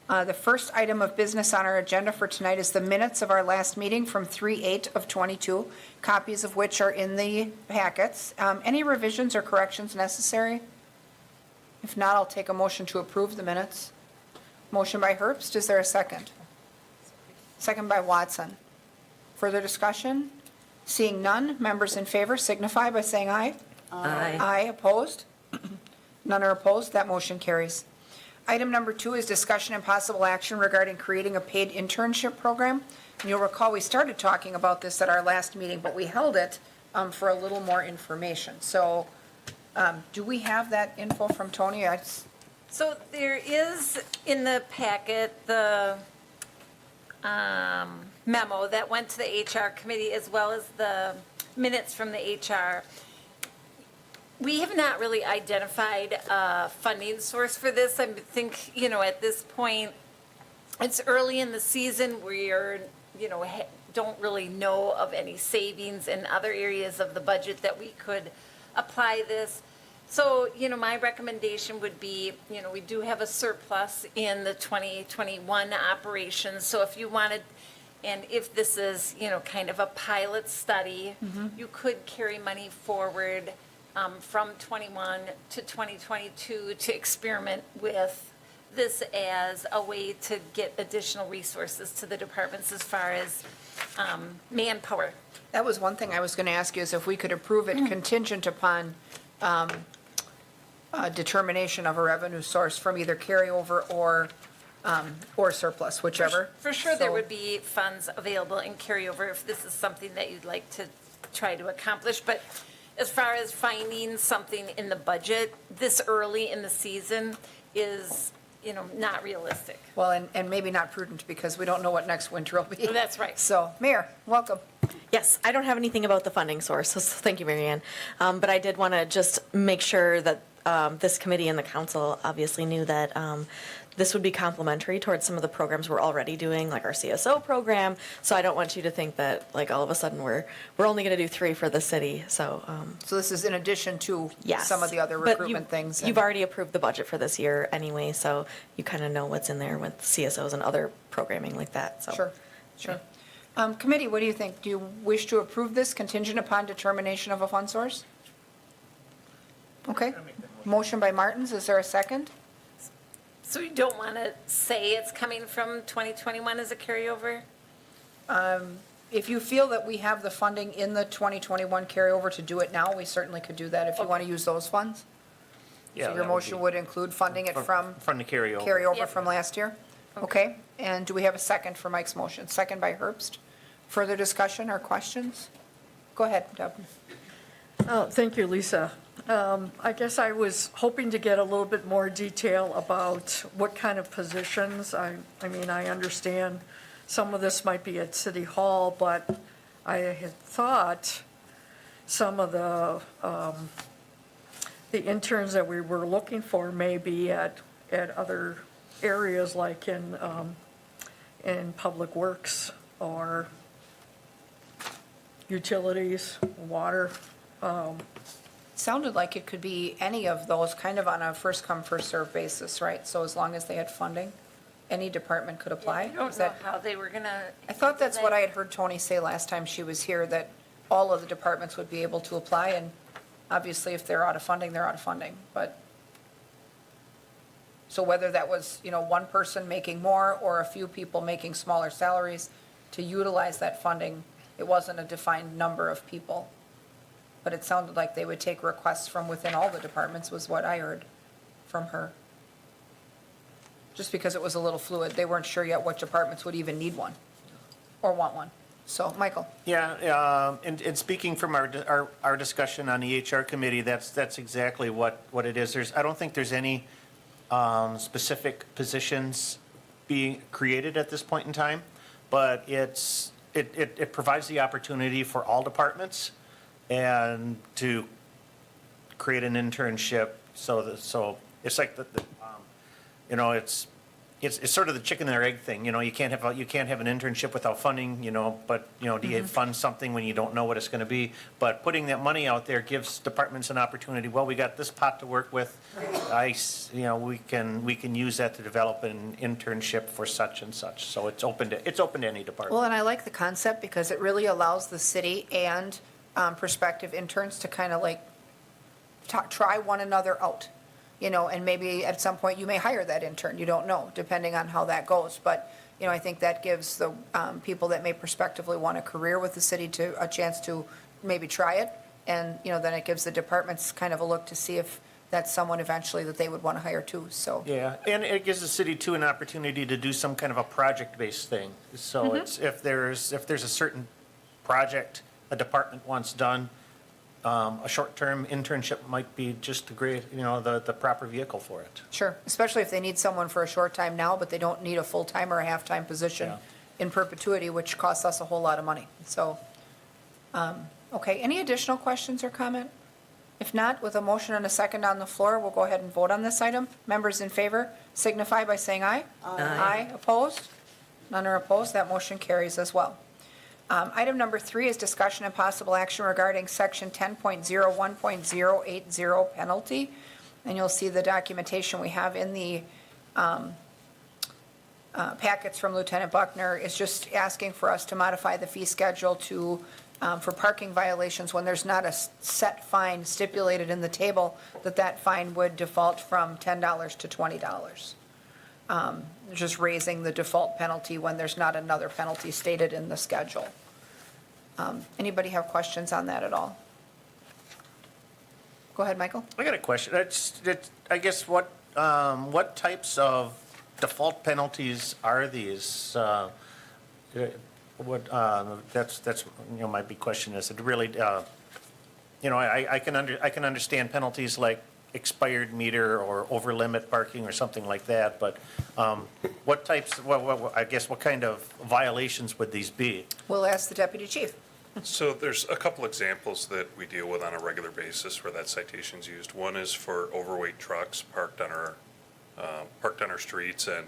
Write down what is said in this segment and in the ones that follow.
The first item of business on our agenda for tonight is the minutes of our last meeting from 3/8 of '22, copies of which are in the packets. Any revisions or corrections necessary? If not, I'll take a motion to approve the minutes. Motion by Herbst, is there a second? Second by Watson. Further discussion? Seeing none, members in favor signify by saying aye. Aye. Aye, opposed? None are opposed, that motion carries. Item number 2 is discussion and possible action regarding creating a paid internship program. And you'll recall we started talking about this at our last meeting, but we held it for a little more information. So do we have that info from Tony? So there is in the packet the memo that went to the HR committee as well as the minutes from the HR. We have not really identified a funding source for this. I think, at this point, it's early in the season. We're, don't really know of any savings in other areas of the budget that we could apply this. So, my recommendation would be, we do have a surplus in the 2021 operations. So if you wanted, and if this is, kind of a pilot study, you could carry money forward from 21 to 2022 to experiment with this as a way to get additional resources to the departments as far as manpower. That was one thing I was going to ask you, is if we could approve it contingent upon determination of a revenue source from either carryover or surplus, whichever. For sure, there So- would be funds available in carryover if this is something that you'd like to try to accomplish. But as far as finding something in the budget this early in the season is, not realistic. Well, and maybe not prudent, because we don't know what next winter will be. That's right. So, Mayor, welcome. Yes, I don't have anything about the funding source, so thank you, Mary Ann. But I did want to just make sure that this committee and the council obviously knew that this would be complementary towards some of the programs we're already doing, like our CSO program. So I don't want you to think that, like, all of a sudden we're only going to do 3 for the city. So So this is in addition to yes, some of the other But recruitment things. You've already approved the budget for this year anyway, so you kind of know what's in there with CSOs and other programming like that. So Sure. Committee, what do you think? Do you wish to approve this contingent upon determination of a fund source? Okay. Motion by Martins, is there a second? So you don't want to say it's coming from 2021 as a carryover? If you feel that we have the funding in the 2021 carryover to do it now, we certainly could do that if you want to use those funds. Yeah, So your that would motion be- would include funding it from From the carryover. carryover Yep. from last year? Okay, and do we have a second for Mike's motion? Second by Herbst. Further discussion or questions? Go ahead, Deb. Oh, thank you, Lisa. I guess I was hoping to get a little bit more detail about what kind of positions. I mean, I understand some of this might be at City Hall, but I had thought some of the interns that we were looking for may be at other areas, like in Public Works or utilities, water. Sounded like it could be any of those, kind of on a first-come, first-served basis, right? So as long as they had funding, any department could apply? I don't Is know that- how they were going to. I thought that's what I had heard Tony say last time she was here, that all of the departments would be able to apply, and obviously if they're out of funding, they're out of funding, but. So whether that was, one person making more or a few people making smaller salaries to utilize that funding, it wasn't a defined number of people. But it sounded like they would take requests from within all the departments, was what I heard from her. Just because it was a little fluid, they weren't sure yet what departments would even need one or want one. So, Michael? Yeah, and speaking from our discussion on the HR committee, that's exactly what it is. I don't think there's any specific positions being created at this point in time, but it provides the opportunity for all departments and to create an internship. So it's like it's it's sort of the chicken and egg thing, you can't have, you can't have an internship without funding, but, do you fund something when you don't know what it's going to be? But putting that money out there gives departments an opportunity, well, we got this pot to work with. We can use that to develop an internship for such and such. So it's open to any department. Well, and I like the concept because it really allows the city and prospective interns to kind of like try one another out, and maybe at some point you may hire that intern. You don't know, depending on how that goes. But, I think that gives the people that may prospectively want a career with the city a chance to maybe try it. And, then it gives the departments kind of a look to see if that's someone eventually that they would want to hire too, so. Yeah, and it gives the city too an opportunity to do some kind of a project-based thing. So it's, if there's a certain project a department wants done, a short-term internship might be just the great, the proper vehicle for it. Sure, especially if they need someone for a short time now, but they don't need a full-time or a half-time position Yeah. in perpetuity, which costs us a whole lot of money. So, okay, any additional questions or comment? If not, with a motion and a second on the floor, we'll go ahead and vote on this item. Members in favor signify by saying aye. Aye. Opposed? None are opposed. That motion carries as well. Item number 3 is discussion and possible action regarding section 10.01.080 penalty. And you'll see the documentation we have in the packets from Lieutenant Buckner is just asking for us to modify the fee schedule to, for parking violations when there's not a set fine stipulated in the table, that fine would default from $10 to $20. Just raising the default penalty when there's not another penalty stated in the schedule. Anybody have questions on that at all? Go ahead, Michael. I got a question. I guess what types of default penalties are these? That's my big question is it really, I can understand penalties like expired meter or over limit parking or something like that, but what types, I guess what kind of violations would these be? We'll ask the deputy chief. So there's a couple examples that we deal with on a regular basis where that citation's used. One is for overweight trucks parked on our streets, and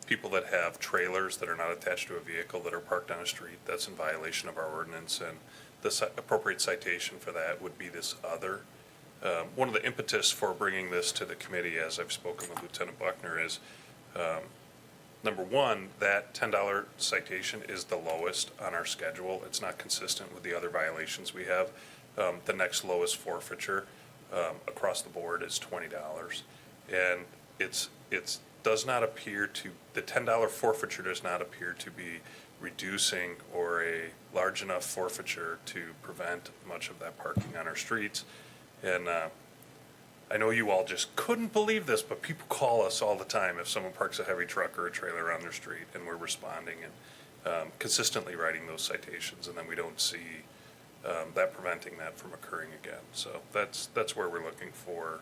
people that have trailers that are not attached to a vehicle that are parked on a street. That's in violation of our ordinance, and the appropriate citation for that would be this other. One of the impetus for bringing this to the committee, as I've spoken with Lieutenant Buckner, is number one, that $10 citation is the lowest on our schedule. It's not consistent with the other violations we have. The next lowest forfeiture across the board is $20, and it does not appear to, the $10 forfeiture does not appear to be reducing or a large enough forfeiture to prevent much of that parking on our streets. And I know you all just couldn't believe this, but people call us all the time if someone parks a heavy truck or a trailer on their street, and we're responding and consistently writing those citations, and then we don't see that preventing that from occurring again. So that's where we're looking for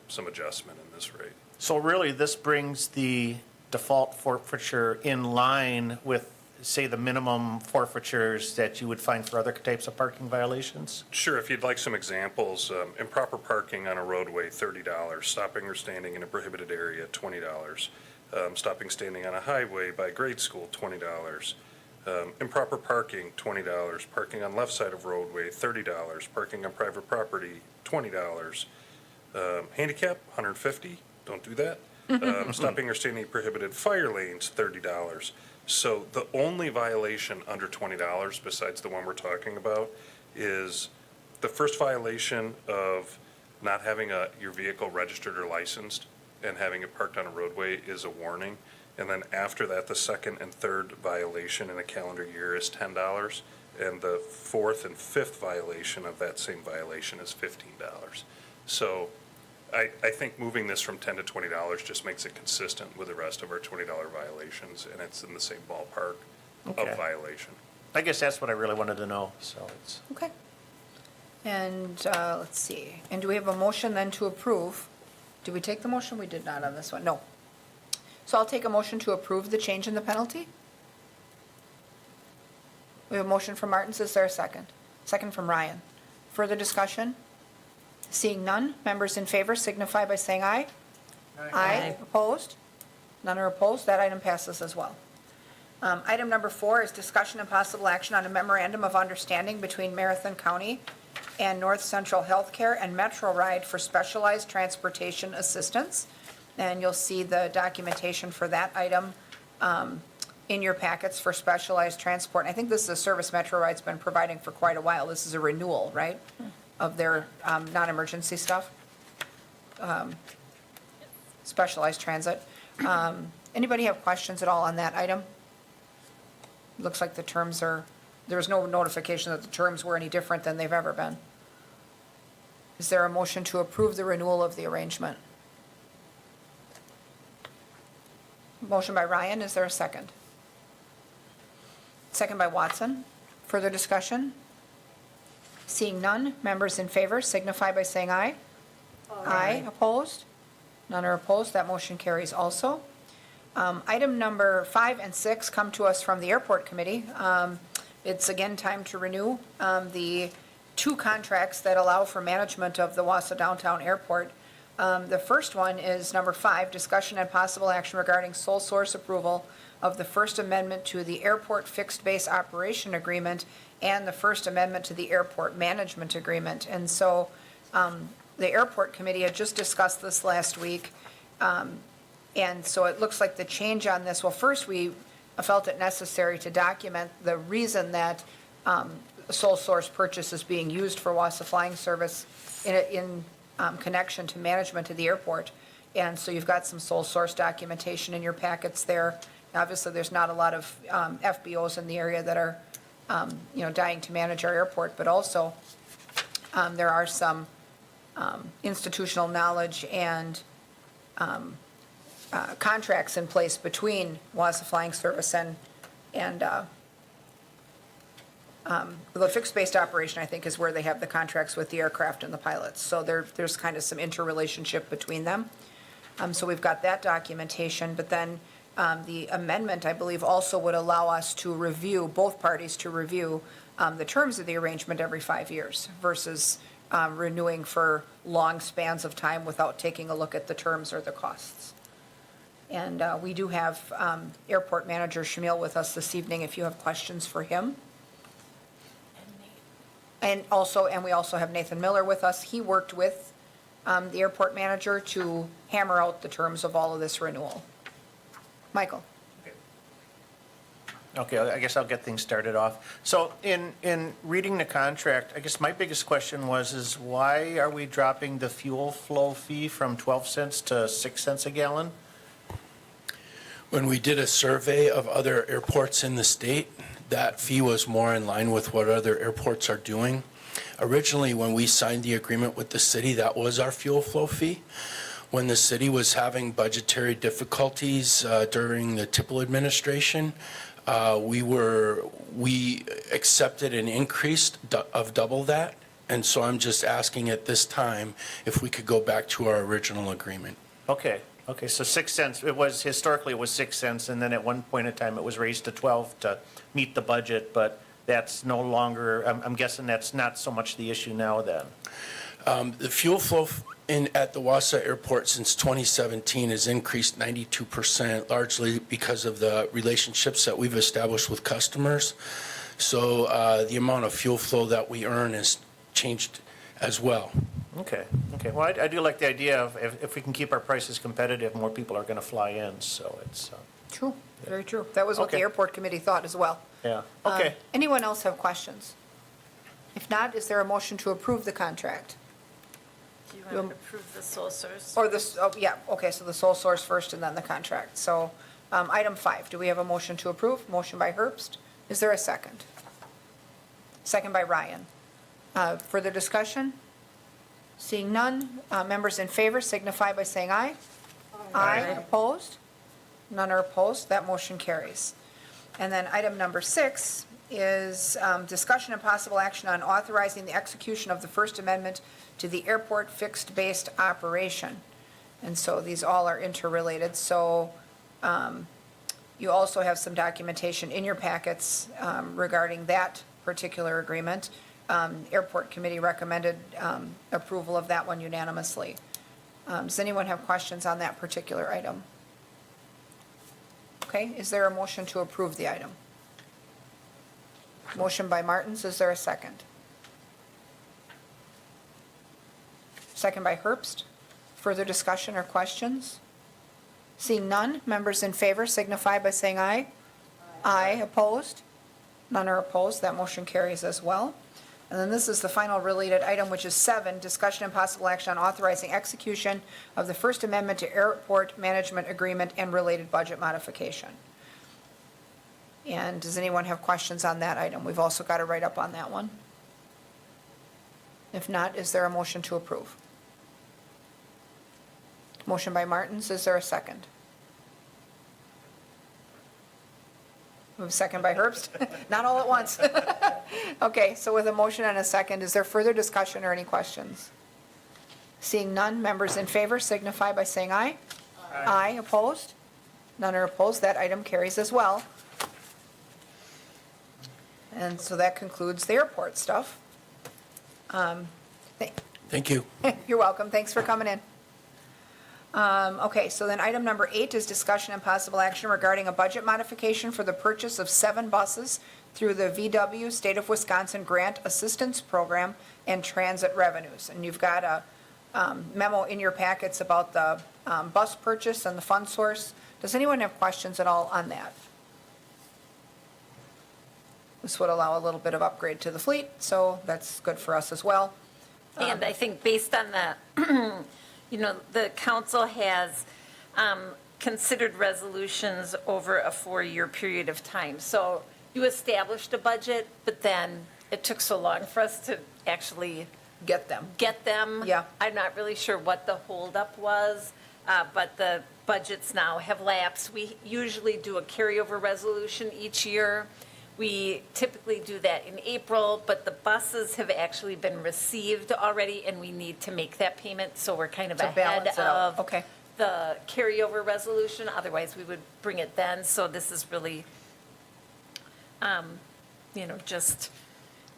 some adjustment in this rate. So really, this brings the default forfeiture in line with, say, the minimum forfeitures that you would find for other types of parking violations? Sure, if you'd like some examples, improper parking on a roadway, $30, stopping or standing in a prohibited area, $20, stopping standing on a highway by grade school, $20, improper parking, $20, parking on left side of roadway, $30, parking on private property, $20, handicap, $150, don't do that. Stopping or standing in prohibited fire lanes, $30. So the only violation under $20, besides the one we're talking about, is the first violation of not having your vehicle registered or licensed and having it parked on a roadway is a warning. And then after that, the second and third violation in a calendar year is $10. And the fourth and fifth violation of that same violation is $15. So I think moving this from $10 to $20 just makes it consistent with the rest of our $20 violations, and it's in the same ballpark Okay. of violation. I guess that's what I really wanted to know, so it's. Okay. And let's see. And do we have a motion then to approve? Did we take the motion? We did not on this one. No. So I'll take a motion to approve the change in the penalty. We have a motion from Martins. Is there a second? Second from Ryan. Further discussion? Seeing none, members in favor signify by saying aye. Aye. Opposed? None are opposed. That item passes as well. Item number 4 is discussion and possible action on a memorandum of understanding between Marathon County and North Central Healthcare and Metro Ride for specialized transportation assistance. And you'll see the documentation for that item in your packets for specialized transport. And I think this is a service Metro Ride's been providing for quite a while. This is a renewal, right, of their non-emergency stuff? Specialized transit. Anybody have questions at all on that item? Looks like the terms are, there was no notification that the terms were any different than they've ever been. Is there a motion to approve the renewal of the arrangement? Motion by Ryan, is there a second? Second by Watson. Further discussion? Seeing none, members in favor signify by saying aye. Aye. Opposed? None are opposed, that motion carries also. Item number 5 and 6 come to us from the Airport Committee. It's again time to renew the 2 contracts that allow for management of the Wausau Downtown Airport. The first one is number 5, discussion and possible action regarding sole source approval of the First Amendment to the Airport Fixed Base Operation Agreement and the First Amendment to the Airport Management Agreement. And so the Airport Committee had just discussed this last week. And so it looks like the change on this, well, first we felt it necessary to document the reason that sole source purchase is being used for Wausau Flying Service in connection to management of the airport. And so you've got some sole source documentation in your packets there. Obviously, there's not a lot of FBOs in the area that are, dying to manage our airport, but also there are some institutional knowledge and contracts in place between Wausau Flying Service and the fixed-based operation, I think, is where they have the contracts with the aircraft and the pilots. So there's kind of some interrelationship between them. So we've got that documentation, but then the amendment, I believe, also would allow us to review, both parties to review the terms of the arrangement every 5 years versus renewing for long spans of time without taking a look at the terms or the costs. And we do have Airport Manager Shamil with us this evening if you have questions for him. And we also have Nathan Miller with us. He worked with the airport manager to hammer out the terms of all of this renewal. Michael? Okay, I guess I'll get things started off. So in reading the contract, I guess my biggest question is why are we dropping the fuel flow fee from 12 cents to 6 cents a gallon? When we did a survey of other airports in the state, that fee was more in line with what other airports are doing. Originally, when we signed the agreement with the city, that was our fuel flow fee. When the city was having budgetary difficulties during the Tipple administration, we accepted an increase of double that. And so I'm just asking at this time if we could go back to our original agreement. Okay, so 6 cents, historically it was 6 cents, and then at one point in time it was raised to 12 to meet the budget, but that's no longer, I'm guessing that's not so much the issue now then. The fuel flow at the Wausau Airport since 2017 has increased 92%, largely because of the relationships that we've established with customers. So the amount of fuel flow that we earn has changed as well. Okay. Well, I do like the idea of if we can keep our prices competitive, more people are going to fly in, so it's. True, very true. That was what the Okay. Airport Committee thought as well. Yeah, okay. Anyone else have questions? If not, is there a motion to approve the contract? Do you want to approve the sole source? Or this, so the sole source first and then the contract. So item 5, do we have a motion to approve? Motion by Herbst. Is there a second? Second by Ryan. Further discussion? Seeing none, members in favor signify by saying aye. Aye. Opposed? None are opposed. That motion carries. And then item number 6 is discussion and possible action on authorizing the execution of the First Amendment to the Airport Fixed-Based Operation. And so these all are interrelated. So you also have some documentation in your packets regarding that particular agreement. Airport Committee recommended approval of that one unanimously. Does anyone have questions on that particular item? Okay, is there a motion to approve the item? Motion by Martins, is there a second? Second by Herbst. Further discussion or questions? Seeing none, members in favor signify by saying aye. Aye, opposed? None are opposed, that motion carries as well. And then this is the final related item, which is 7, discussion and possible action on authorizing execution of the First Amendment to Airport Management Agreement and related budget modification. And does anyone have questions on that item? We've also got a write-up on that one. If not, is there a motion to approve? Motion by Martins, is there a second? We have a second by Herbst? Not all at once. Okay, so with a motion and a second, is there further discussion or any questions? Seeing none, members in favor signify by saying aye. Aye, opposed? None are opposed, that item carries as well. And so that concludes the airport stuff. Thank you. You're welcome, thanks for coming in. Okay, so then item number 8 is discussion and possible action regarding a budget modification for the purchase of 7 buses through the VW State of Wisconsin Grant Assistance Program and transit revenues. And you've got a memo in your packets about the bus purchase and the fund source. Does anyone have questions at all on that? This would allow a little bit of upgrade to the fleet, so that's good for us as well. And I think based on the, the council has considered resolutions over a 4-year period of time. So you established a budget, but then it took so long for us to actually Get them. get them. Yeah. I'm not really sure what the holdup was, but the budgets now have lapsed. We usually do a carryover resolution each year. We typically do that in April, but the buses have actually been received already, and we need to make that payment, so we're kind of To ahead balance it out. of Okay. the carryover resolution, otherwise we would bring it then. So this is really, just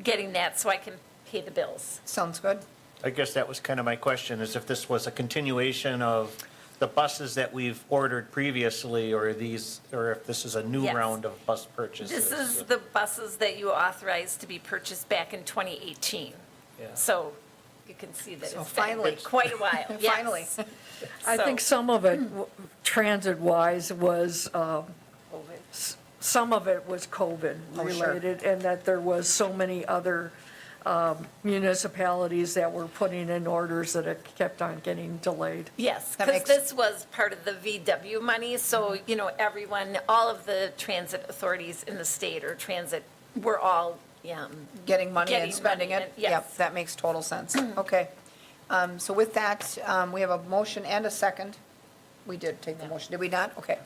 getting that so I can pay the bills. Sounds good. I guess that was kind of my question, is if this was a continuation of the buses that we've ordered previously, or these, or if this is a new Yes. round of bus purchases. This is the buses that you authorized to be purchased back in 2018. Yeah. So you can see that So it's been finally. quite a while. Yes. Finally. I think some of it, transit-wise, was, some of it was Oh, sure. COVID-related, and that there was so many other municipalities that were putting in orders that it kept on getting delayed. Yes, That because makes- this was part of the VW money, so, everyone, all of the transit authorities in the state or transit, were all, Getting money Getting and spending money it? and- yes. Yep, that makes total sense. Okay. So with that, we have a motion and a second. We did take the motion, did we not? Okay.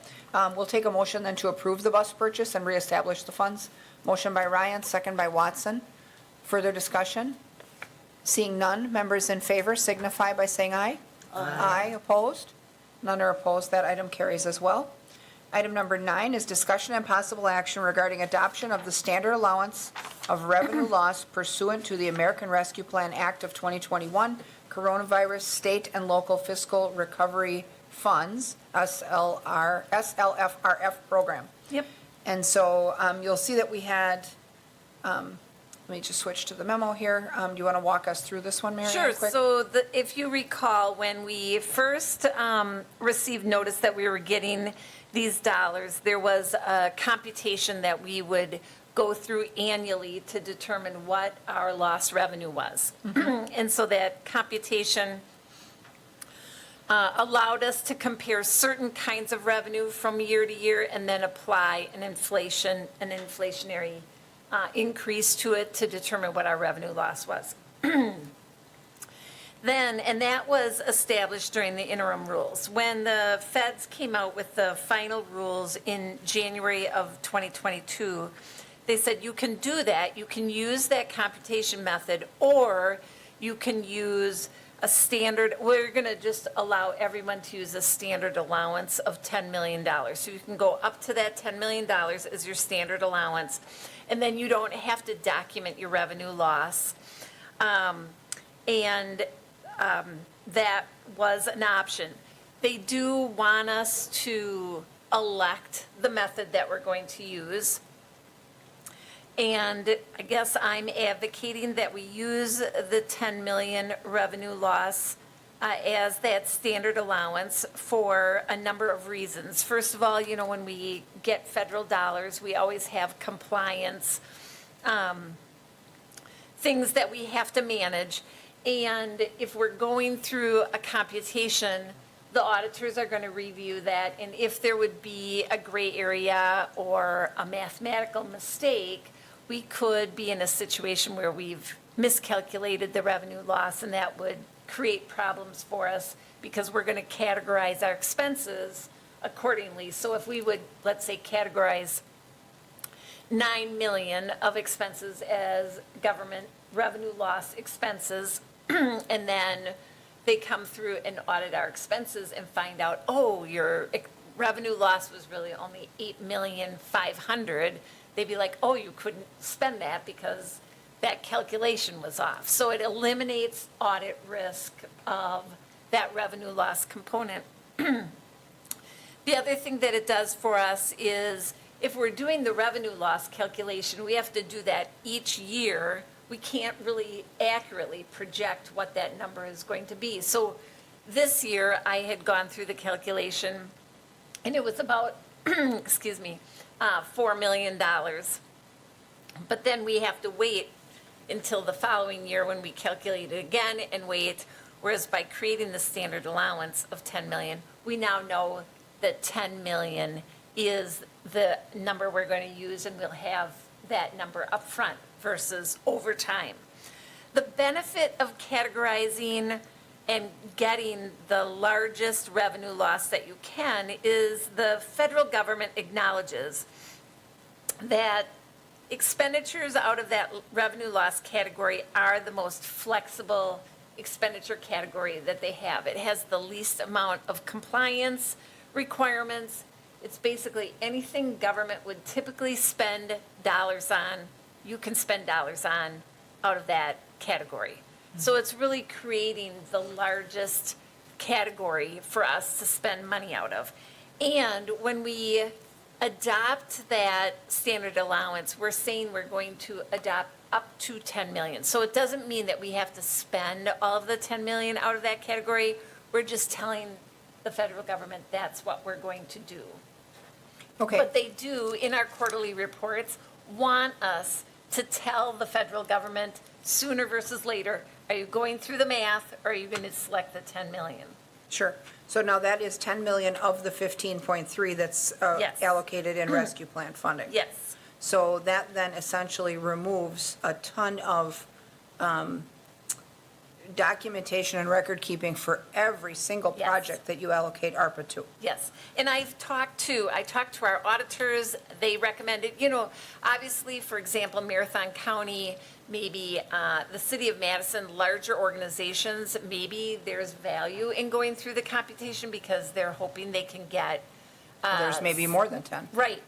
We'll take a motion then to approve the bus purchase and reestablish the funds. Motion by Ryan, second by Watson. Further discussion? Seeing none, members in favor signify by saying aye. Aye, opposed? None are opposed, that item carries as well. Item number 9 is discussion and possible action regarding adoption of the standard allowance of revenue loss pursuant to the American Rescue Plan Act of 2021, Coronavirus State and Local Fiscal Recovery Funds, SLFRF program. Yep. And so you'll see that we had, let me just switch to the memo here. Do you want to walk us through this one, Mary Ann, Sure, quick? so if you recall, when we first received notice that we were getting these dollars, there was a computation that we would go through annually to determine what our lost revenue was. And so that computation allowed us to compare certain kinds of revenue from year to year and then apply an inflationary increase to it to determine what our revenue loss was. Then, and that was established during the interim rules. When the feds came out with the final rules in January of 2022, they said you can do that, you can use that computation method, or you can use a standard, we're going to just allow everyone to use a standard allowance of $10 million. So you can go up to that $10 million as your standard allowance, and then you don't have to document your revenue loss. That was an option. They do want us to elect the method that we're going to use. And I guess I'm advocating that we use the 10 million revenue loss as that standard allowance for a number of reasons. First of all, when we get federal dollars, we always have compliance, things that we have to manage. And if we're going through a computation, the auditors are going to review that. And if there would be a gray area or a mathematical mistake, we could be in a situation where we've miscalculated the revenue loss, and that would create problems for us because we're going to categorize our expenses accordingly. So if we would, let's say, categorize 9 million of expenses as government revenue loss expenses, and then they come through and audit our expenses and find out, oh, your revenue loss was really only 8,500,000, they'd be like, oh, you couldn't spend that because that calculation was off. So it eliminates audit risk of that revenue loss component. The other thing that it does for us is if we're doing the revenue loss calculation, we have to do that each year. We can't really accurately project what that number is going to be. So this year, I had gone through the calculation, and it was about, excuse me, $4 million. But then we have to wait until the following year when we calculate it again and wait. Whereas by creating the standard allowance of 10 million, we now know that 10 million is the number we're going to use, and we'll have that number up front versus over time. The benefit of categorizing and getting the largest revenue loss that you can is the federal government acknowledges that expenditures out of that revenue loss category are the most flexible expenditure category that they have. It has the least amount of compliance requirements. It's basically anything government would typically spend dollars on, you can spend dollars on out of that category. So it's really creating the largest category for us to spend money out of. And when we adopt that standard allowance, we're saying we're going to adopt up to 10 million. So it doesn't mean that we have to spend all of the 10 million out of that category. We're just telling the federal government that's what we're going to do. Okay. But they do, in our quarterly reports, want us to tell the federal government sooner versus later, are you going through the math, or are you going to select the 10 million? Sure. So now that is 10 million of the 15.3 that's Yes. allocated in rescue plan funding. Yes. So that then essentially removes a ton of documentation and record keeping for every single Yes. project that you allocate ARPA to. Yes, and I talked to our auditors, they recommended, obviously, for example, Marathon County, maybe the city of Madison, larger organizations, maybe there's value in going through the computation because they're hoping they can get. There's maybe more than 10. Right.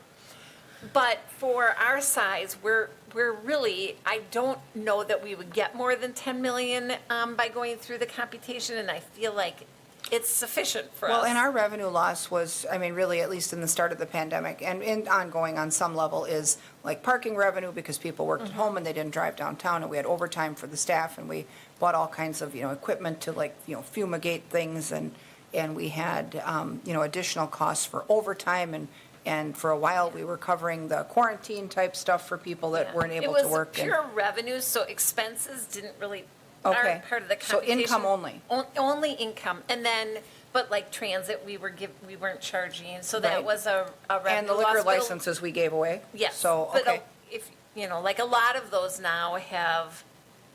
But for our size, we're really, I don't know that we would get more than 10 million by going through the computation, and I feel like it's sufficient for us. Well, and our revenue loss was, really, at least in the start of the pandemic, and ongoing on some level, is like parking revenue, because people worked at home and they didn't drive downtown, and we had overtime for the staff, and we bought all kinds of, equipment to fumigate things, and we had, additional costs for overtime, and for a while, we were covering the quarantine type stuff for people that weren't able to work. It was pure revenue, so expenses didn't really, Okay. aren't part of the So computation. income only. Only income, and then, but like transit, we weren't charging, so that Right. was a revenue And the loss, liquor but a- licenses we gave away? Yes. So, but okay. if, like a lot of those now have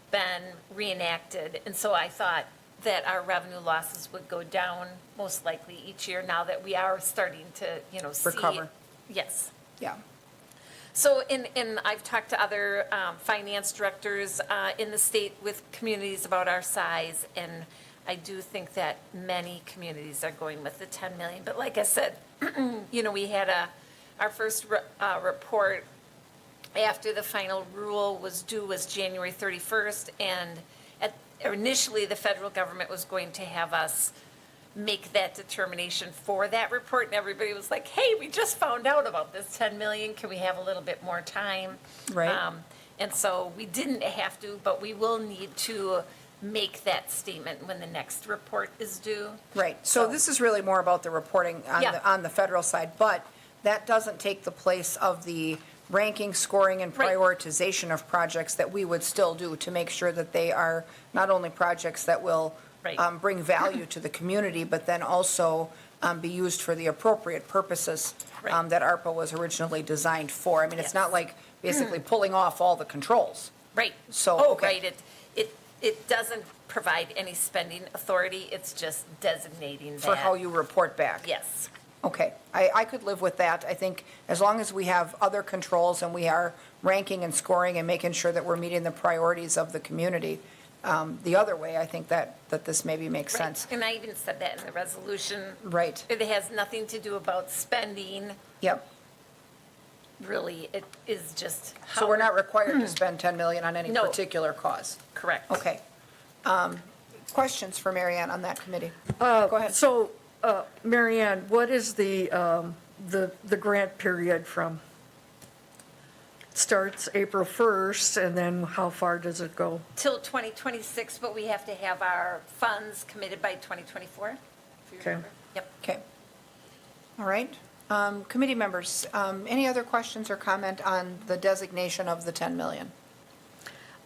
been reenacted, and so I thought that our revenue losses would go down most likely each year now that we are starting to, see. Recover. Yes. Yeah. So, and I've talked to other finance directors in the state with communities about our size, and I do think that many communities are going with the 10 million. But like I said, we had our first report after the final rule was due was January 31st, and initially the federal government was going to have us make that determination for that report. And everybody was like, hey, we just found out about this 10 million. Can we have a little bit more time? Right. And so we didn't have to, but we will need to make that statement when the next report is due. Right, so this is really more about the reporting Yeah. on the federal side, but that doesn't take the place of the ranking, scoring, and Right. prioritization of projects that we would still do to make sure that they are not only projects that will Right. bring value to the community, but then also be used for the appropriate purposes Right. that ARPA was originally designed for. I mean, it's Yes. not like basically pulling off all the controls. Right. So, Oh, okay. right, it doesn't provide any spending authority, it's just designating that. For how you report back. Yes. Okay, I could live with that. I think as long as we have other controls and we are ranking and scoring and making sure that we're meeting the priorities of the community, the other way, I think that this maybe makes Right. sense. And I even said that in the resolution. Right, It has nothing to do about spending, yep. really, it is just how. So we're not required to spend 10 million on any No. particular cause. Correct. Okay. Questions for Mary Ann on that committee? Go ahead. So, Mary Ann, what is the grant period from? Starts April 1st, and then how far does it go? Till 2026, but we have to have our funds committed by 2024. if you Okay. remember. Yep. Okay. All right. Committee members, any other questions or comment on the designation of the 10 million?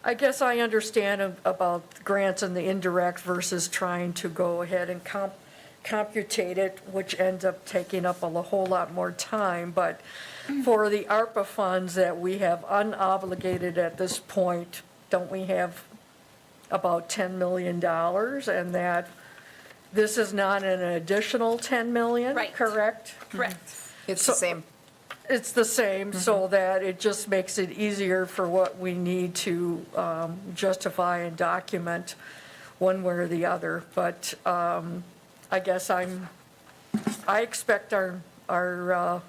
I guess I understand about grants and the indirect versus trying to go ahead and computate it, which ends up taking up a whole lot more time. But for the ARPA funds that we have unobligated at this point, don't we have about $10 million? And that this is not an additional 10 million, Right. correct? Correct. It's the So- same. It's the same, so that it just makes it easier for what we need to justify and document one way or the other. But I guess I expect our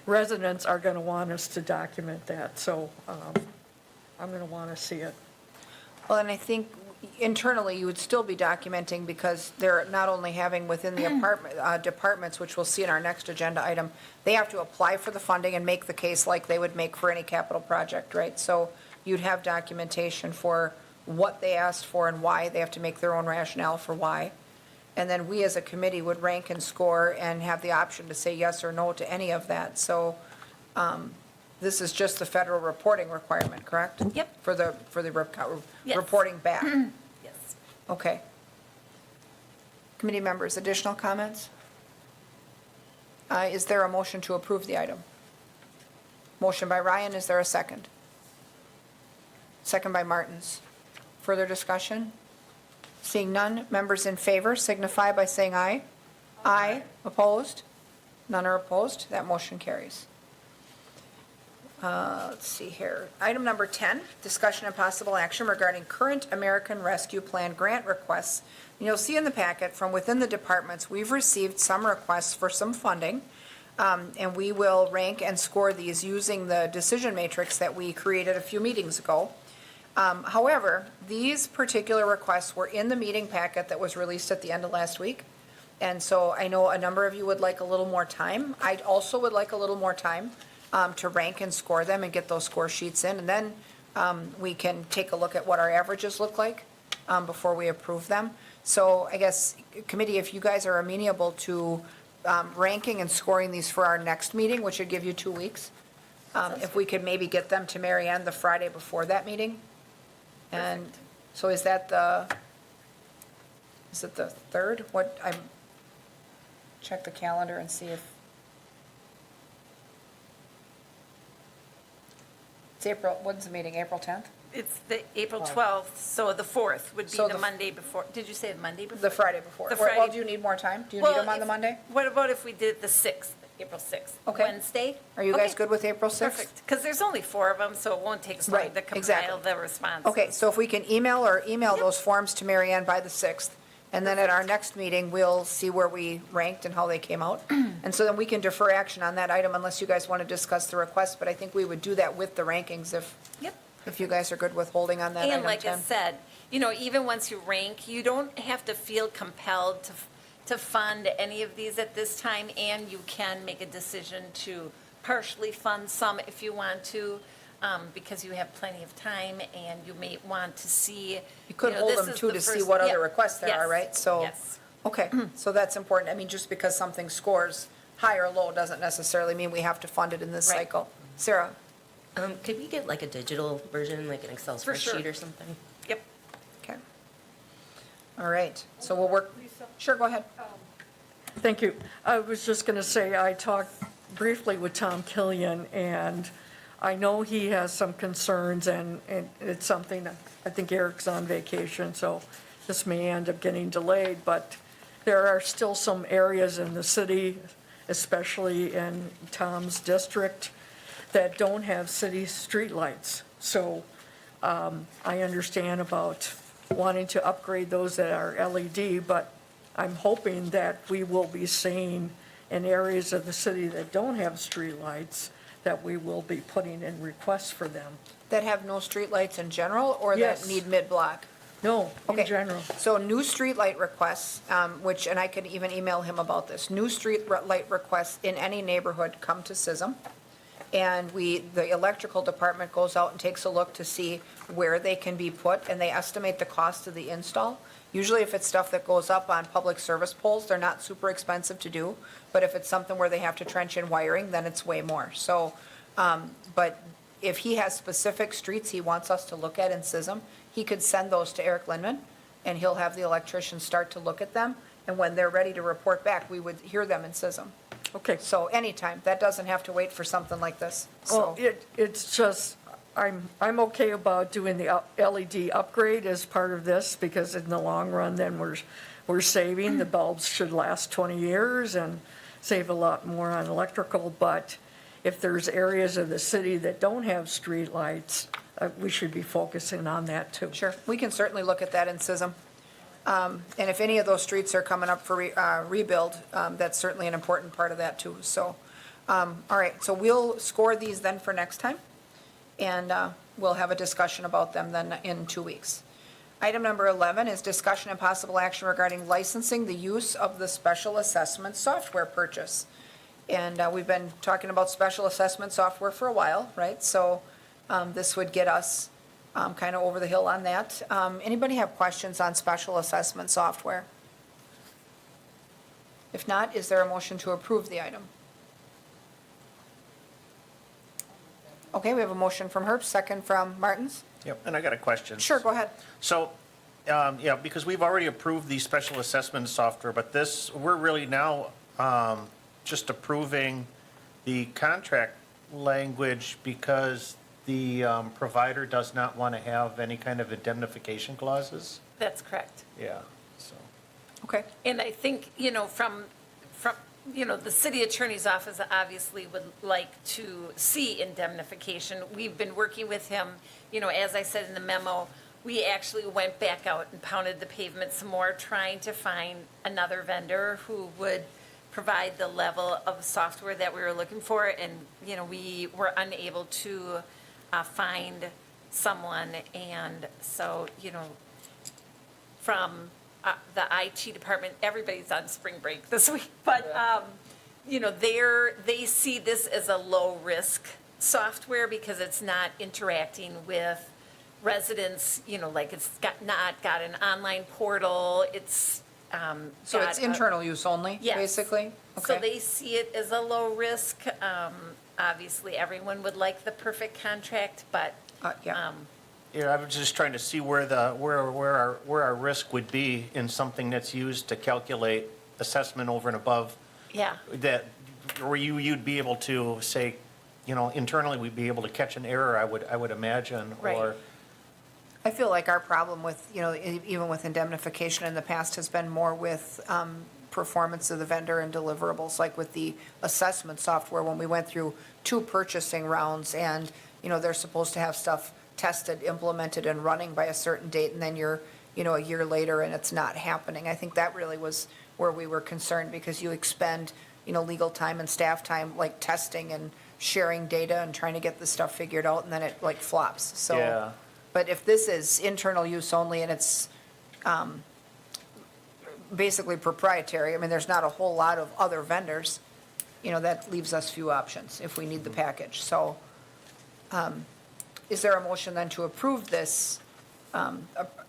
residents are going to want us to document that, so I'm going to want to see it. Well, and I think internally, you would still be documenting because they're not only having within the departments, which we'll see in our next agenda item, they have to apply for the funding and make the case like they would make for any capital project, right? So you'd have documentation for what they asked for and why. They have to make their own rationale for why. And then we as a committee would rank and score and have the option to say yes or no to any of that. So this is just the federal reporting requirement, correct? Yep. For the Yes. reporting back. Yes. Okay. Committee members, additional comments? Is there a motion to approve the item? Motion by Ryan, is there a second? Second by Martins. Further discussion? Seeing none, members in favor signify by saying aye. Aye. Opposed? None are opposed, that motion carries. Let's see here. Item number 10, discussion and possible action regarding current American Rescue Plan grant requests. And you'll see in the packet from within the departments, we've received some requests for some funding, and we will rank and score these using the decision matrix that we created a few meetings ago. However, these particular requests were in the meeting packet that was released at the end of last week. And so I know a number of you would like a little more time. I also would like a little more time to rank and score them and get those score sheets in. And then we can take a look at what our averages look like before we approve them. So I guess, committee, if you guys are amenable to ranking and scoring these for our next meeting, which would give you 2 weeks, if we could maybe get them to Mary Ann the Friday before that meeting. And so is it the 3rd? Check the calendar and see if. It's April, when's the meeting, April 10th? It's the April 12th, so the 4th would be So the the- Monday before. Did you say the Monday before? The Friday before. The Well, Friday- do you need more time? Do you Well, need them on if- the Monday? What about if we did it the 6th, April 6th? Okay. Wednesday? Are you guys Okay. good with April 6th? Perfect, because there's only 4 of them, so it won't take us long Right, to compile exactly. the response. Okay, so if we can email those forms to Mary Ann by the 6th, and then at our next meeting, we'll see where we ranked and how they came out. And so then we can defer action on that item unless you guys want to discuss the request, but I think we would do that with the rankings Yep. if you guys are good with holding on that item And like I 10. said, even once you rank, you don't have to feel compelled to fund any of these at this time, and you can make a decision to partially fund some if you want to, because you have plenty of time, and you may want to see. You could hold this them is too the to see first- what yeah, other requests there are, yes, right? So, yes. okay, so that's important. I mean, just because something scores high or low doesn't necessarily mean we have to fund it in this Right. cycle. Sarah? Could we get like a digital version, like an Excel For sure. spreadsheet or something? Yep. Okay. All right, so we'll work, sure, go ahead. Thank you. I was just going to say, I talked briefly with Tom Killian, and I know he has some concerns, and it's something, that I think Eric's on vacation, so this may end up getting delayed, but there are still some areas in the city, especially in Tom's district, that don't have city streetlights. So I understand about wanting to upgrade those that are LED, but I'm hoping that we will be seeing in areas of the city that don't have streetlights, that we will be putting in requests for them. That have no streetlights in general, or that Yes. need mid-block? No, in Okay. general. So new street light requests, which, and I could even email him about this, new street light requests in any neighborhood come to SISM. And the electrical department goes out and takes a look to see where they can be put, and they estimate the cost of the install. Usually if it's stuff that goes up on public service poles, they're not super expensive to do. But if it's something where they have to trench in wiring, then it's way more. So, but if he has specific streets he wants us to look at in SISM, he could send those to Eric Lindman, and he'll have the electricians start to look at them. And when they're ready to report back, we would hear them in SISM. Okay. So anytime, that doesn't have to wait for something like this, Well, so. it's just, I'm okay about doing the LED upgrade as part of this, because in the long run, then we're saving. The bulbs should last 20 years and save a lot more on electrical, but if there's areas of the city that don't have streetlights, we should be focusing on that too. Sure, we can certainly look at that in SISM. And if any of those streets are coming up for rebuild, that's certainly an important part of that too, so. All right, so we'll score these then for next time, and we'll have a discussion about them then in 2 weeks. Item number 11 is discussion and possible action regarding licensing the use of the special assessment software purchase. And we've been talking about special assessment software for a while, right? So this would get us kind of over the hill on that. Anybody have questions on special assessment software? If not, is there a motion to approve the item? Okay, we have a motion from Herbst, second from Martins. Yep, and I got a question. Sure, go ahead. So, yeah, because we've already approved the special assessment software, but this, we're really now just approving the contract language because the provider does not want to have any kind of indemnification clauses? That's correct. Yeah, so. Okay, And I think, from, the city attorney's office obviously would like to see indemnification. We've been working with him, as I said in the memo, we actually went back out and pounded the pavement some more, trying to find another vendor who would provide the level of software that we were looking for. And, we were unable to find someone. And so, from the IT department, everybody's on spring break this week, but, they see this as a low-risk software because it's not interacting with residents, like it's not got an online portal, it's, so got it's a- internal use only, Yes. basically? So Okay. they see it as a low risk. Obviously, everyone would like the perfect contract, but, Yeah, Yeah, I was just trying to see where our risk would be in something that's used to calculate assessment over and above yeah. that, where you'd be able to say, internally, we'd be able to catch an error, I would imagine, Right. or. I feel like our problem with, even with indemnification in the past has been more with performance of the vendor and deliverables, like with the assessment software, when we went through 2 purchasing rounds, and, they're supposed to have stuff tested, implemented, and running by a certain date, and then you're, a year later and it's not happening. I think that really was where we were concerned, because you expend, legal time and staff time, like testing and sharing data and trying to get this stuff figured out, and then it like flops, so. Yeah. But if this is internal use only and it's basically proprietary. I mean, there's not a whole lot of other vendors. That leaves us few options if we need the package. So is there a motion then to approve this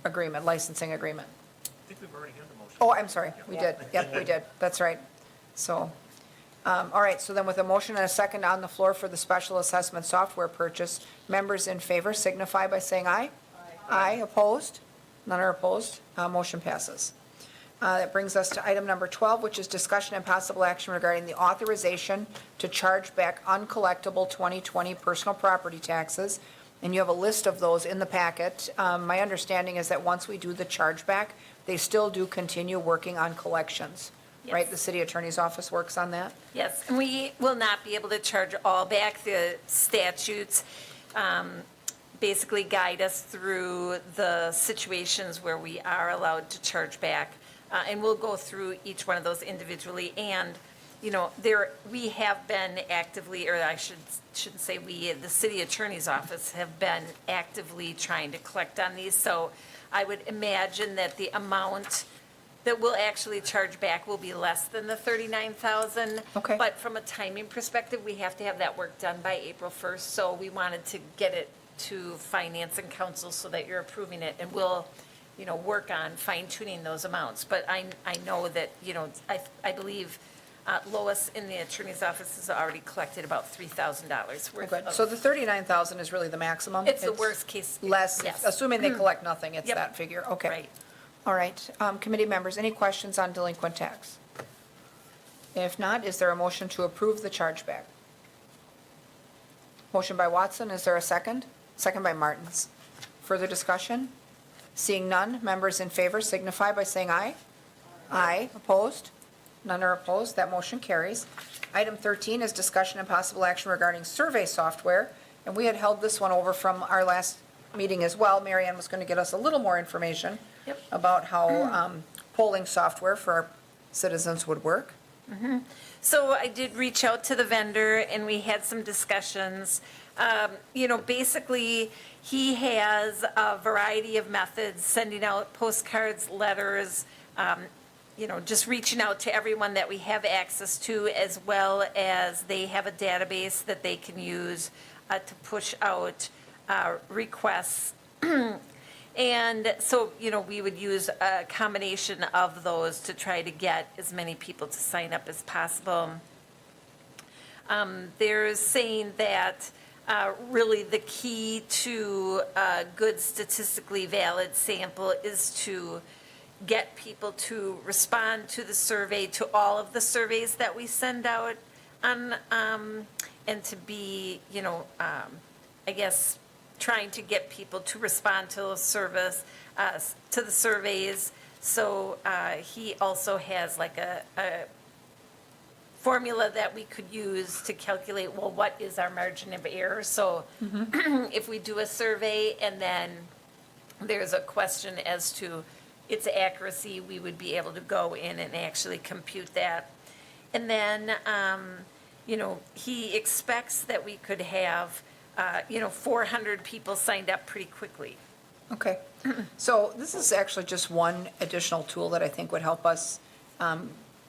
agreement, licensing agreement? I think we've already had the motion. Oh, I'm sorry, we did. Yep, we did. That's right. So, all right, so then with a motion and a second on the floor for the special assessment software purchase, members in favor signify by saying aye. Aye, opposed? None are opposed. Motion passes. That brings us to item number 12, which is discussion and possible action regarding the authorization to charge back uncollectible 2020 personal property taxes. And you have a list of those in the packet. My understanding is that once we do the chargeback, they still do continue working on collections, right? Yes. The city attorney's office works on that? Yes, and we will not be able to charge all back. The statutes basically guide us through the situations where we are allowed to charge back. And we'll go through each one of those individually. And, we have been actively, or I shouldn't say we, the city attorney's office have been actively trying to collect on these. So I would imagine that the amount that we'll actually charge back will be less than the 39,000. Okay. But from a timing perspective, we have to have that work done by April 1st. So we wanted to get it to finance and council so that you're approving it. And we'll, work on fine tuning those amounts. But I know that, I believe Lois in the attorney's office has already collected about $3,000 worth Good. of. So the 39,000 is really the maximum? It's the worst case. Less, Yes. assuming they collect nothing, it's Yep. that figure, okay. Right. All right, committee members, any questions on delinquent tax? If not, is there a motion to approve the chargeback? Motion by Watson, is there a second? Second by Martins. Further discussion? Seeing none, members in favor signify by saying aye. Aye, opposed? None are opposed, that motion carries. Item 13 is discussion and possible action regarding survey software, and we had held this one over from our last meeting as well. Mary Ann was going to get us a little more information Yep. about how polling software for our citizens would work. So I did reach out to the vendor and we had some discussions. Basically, he has a variety of methods, sending out postcards, letters, just reaching out to everyone that we have access to, as well as they have a database that they can use to push out requests. And so, we would use a combination of those to try to get as many people to sign up as possible. They're saying that really the key to a good statistically valid sample is to get people to respond to the survey, to all of the surveys that we send out on, and to be, I guess, trying to get people to respond to the service, to the surveys. So he also has like a formula that we could use to calculate, well, what is our margin of error? So if we do a survey and then there's a question as to its accuracy, we would be able to go in and actually compute that. And then, he expects that we could have 400 people signed up pretty quickly. Okay. So this is actually just one additional tool that I think would help us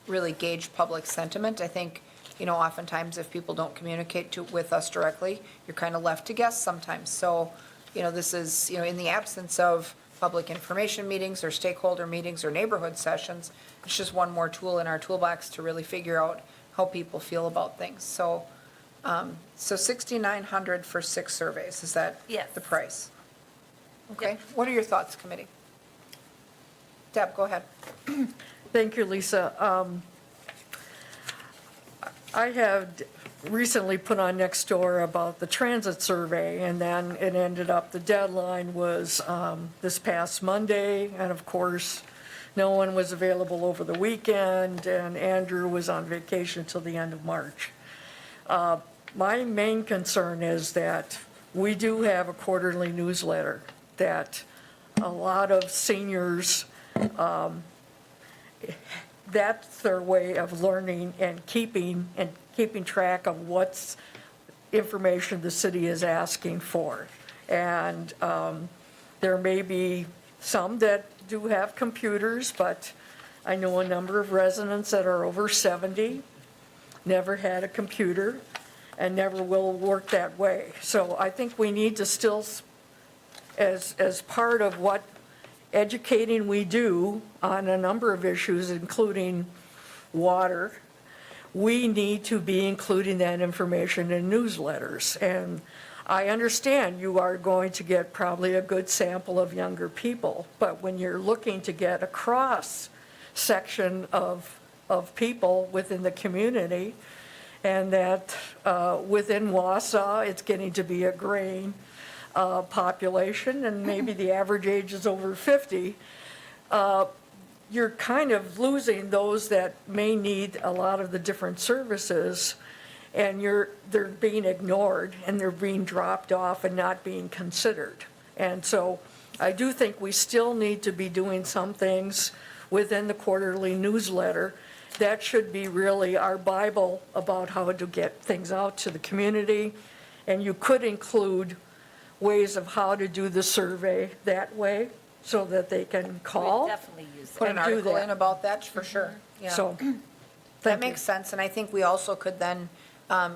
really gauge public sentiment. I think, oftentimes if people don't communicate with us directly, you're kind of left to guess sometimes. So, this is, in the absence of public information meetings or stakeholder meetings or neighborhood sessions, it's just one more tool in our toolbox to really figure out how people feel about things. So, so $6,900 for 6 surveys, is that Yes. the price? Okay, Yep. what are your thoughts, committee? Deb, go ahead. Thank you, Lisa. I had recently put on Nextdoor about the transit survey, and then it ended up, the deadline was this past Monday, and of course, no one was available over the weekend, and Andrew was on vacation till the end of March. My main concern is that we do have a quarterly newsletter that a lot of seniors, that's their way of learning and keeping track of what's information the city is asking for. And there may be some that do have computers, but I know a number of residents that are over 70, never had a computer, and never will work that way. So I think we need to still, as part of what educating we do on a number of issues, including water, we need to be including that information in newsletters. And I understand you are going to get probably a good sample of younger people, but when you're looking to get a cross-section of people within the community, and that within Wausau, it's getting to be a graying population, and maybe the average age is over 50, you're kind of losing those that may need a lot of the different services, and they're being ignored, and they're being dropped off and not being considered. And so I do think we still need to be doing some things within the quarterly newsletter. That should be really our Bible about how to get things out to the community. And you could include ways of how to do the survey that way, so that they can call. We definitely use Put it. an and do article that. in about that, for sure. Yeah. So, That thank you. makes sense, and I think we also could then,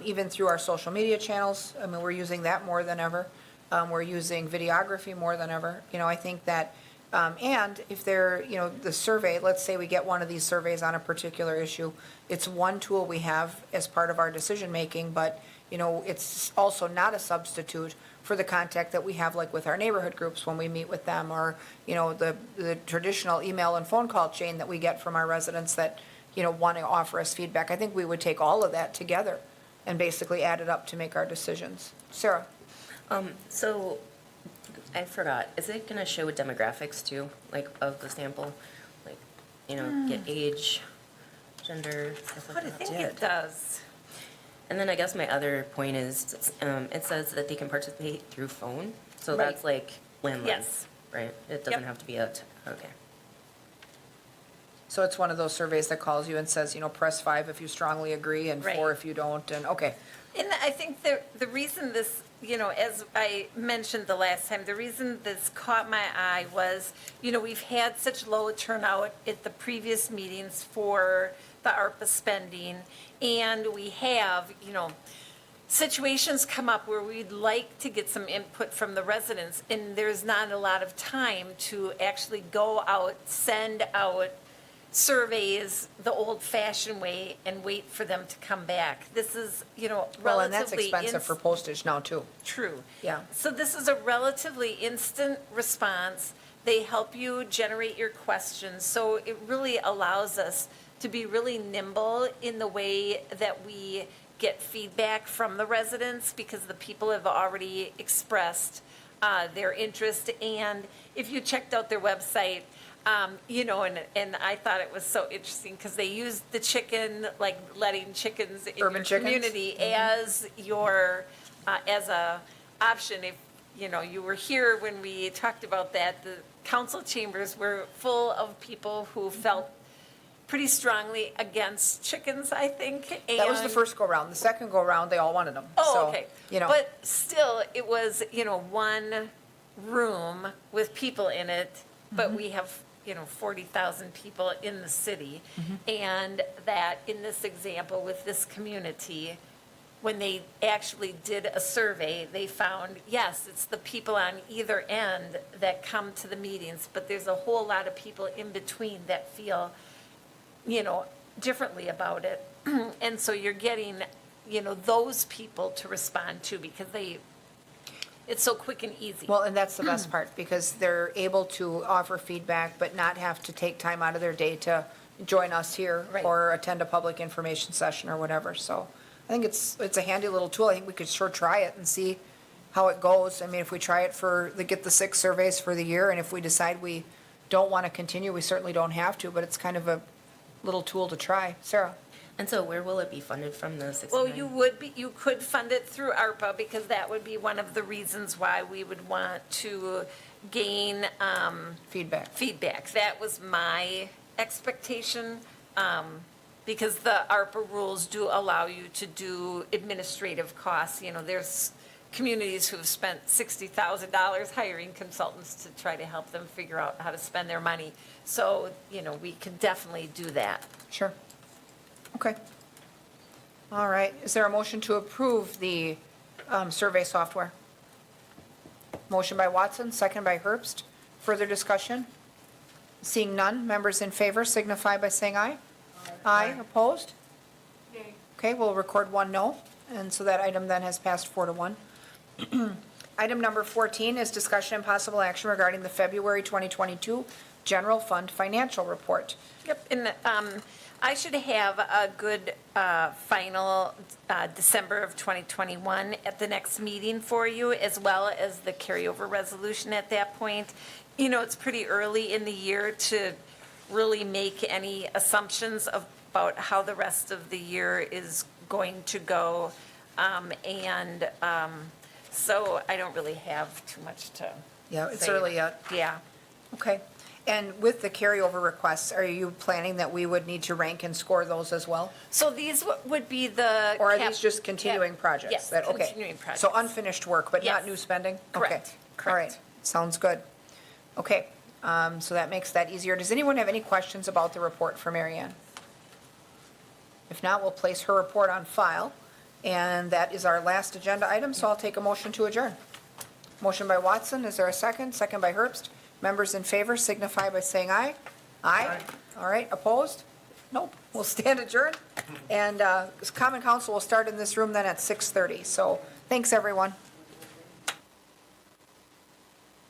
even through our social media channels, I mean, we're using that more than ever. We're using videography more than ever. You know, I think that, and if they're, you know, the survey, let's say we get one of these surveys on a particular issue, it's one tool we have as part of our decision-making, but, you know, it's also not a substitute for the contact that we have, like with our neighborhood groups when we meet with them, or, you know, the traditional email and phone call chain that we get from our residents that, you know, want to offer us feedback. I think we would take all of that together and basically add it up to make our decisions. Sarah? So I forgot, is it gonna show demographics too, like of the sample? Like, you know, get age, gender, stuff But I like that? think it does. And then I guess my other point is, it says that they can participate through phone, so Right. that's like landline, Yes. right? It doesn't Yep. have to be okay. So it's one of those surveys that calls you and says, you know, press 5 if you strongly agree and 4 Right. if you don't, and, okay. And I think the reason this, you know, as I mentioned the last time, the reason this caught my eye was, you know, we've had such low turnout at the previous meetings for the ARPA spending, and we have, you know, situations come up where we'd like to get some input from the residents, and there's not a lot of time to actually go out, send out surveys the old-fashioned way and wait for them to come back. This is, you know, Well, and that's relatively expensive for postage now, too. True. Yeah. So this is a relatively instant response. They help you generate your questions. So it really allows us to be really nimble in the way that we get feedback from the residents, because the people have already expressed their interest. And if you checked out their website, you know, and I thought it was so interesting because they used the chicken, like letting chickens in Urban your chickens? community as your, as a option. If, you know, you were here when we talked about that, the council chambers were full of people who felt pretty strongly against chickens, I think. That was the and- first go-round. The second go-round, they all wanted them. Oh, So, okay. You know. But still, it was, you know, one room with people in it, but we have, you know, 40,000 people in the city. And that in this example with this community, when they actually did a survey, they found, yes, it's the people on either end that come to the meetings, but there's a whole lot of people in between that feel, you know, differently about it. And so you're getting, you know, those people to respond to, because it's so quick and easy. Well, and that's the best part, because they're able to offer feedback, but not have to take time out of their day to join us here Right. or attend a public information session or whatever. So I think it's a handy little tool. I think we could sure try it and see how it goes. I mean, if we try it get the 6 surveys for the year, and if we decide we don't want to continue, we certainly don't have to, but it's kind of a little tool to try. Sarah? And so where will it be funded from, the 69? Well, you could fund it through ARPA, because that would be one of the reasons why we would want to gain Feedback. feedback. That was my expectation, because the ARPA rules do allow you to do administrative costs. You know, there's communities who have spent $60,000 hiring consultants to try to help them figure out how to spend their money. So, we can definitely do that. Sure. Okay. All right. Is there a motion to approve the survey software? Motion by Watson, second by Herbst. Further discussion? Seeing none, members in favor signify by saying aye. Aye. Opposed? Okay, we'll record one no, and so that item then has passed 4-1. Item number 14 is discussion and possible action regarding the February 2022 General Fund Financial Report. Yep, and I should have a good final December of 2021 at the next meeting for you, as well as the carryover resolution at that point. It's pretty early in the year to really make any assumptions about how the rest of the year is going to go. So I don't really have too much to Yeah, it's say. early yet. Yeah. Okay. And with the carryover requests, are you planning that we would need to rank and score those as well? So these would be the. Or are cap- these just continuing cap- projects? Yes, that- okay. continuing projects. So unfinished work, but not Yes. new spending? Correct, Okay. All right, correct. sounds good. Okay, so that makes that easier. Does anyone have any questions about the report for Mary Ann? If not, we'll place her report on file, and that is our last agenda item, so I'll take a motion to adjourn. Motion by Watson, is there a second? Second by Herbst. Members in favor signify by saying aye. Aye. All right, opposed? Nope, we'll stand adjourned. And Common Council will start in this room then at 6:30, so thanks, everyone.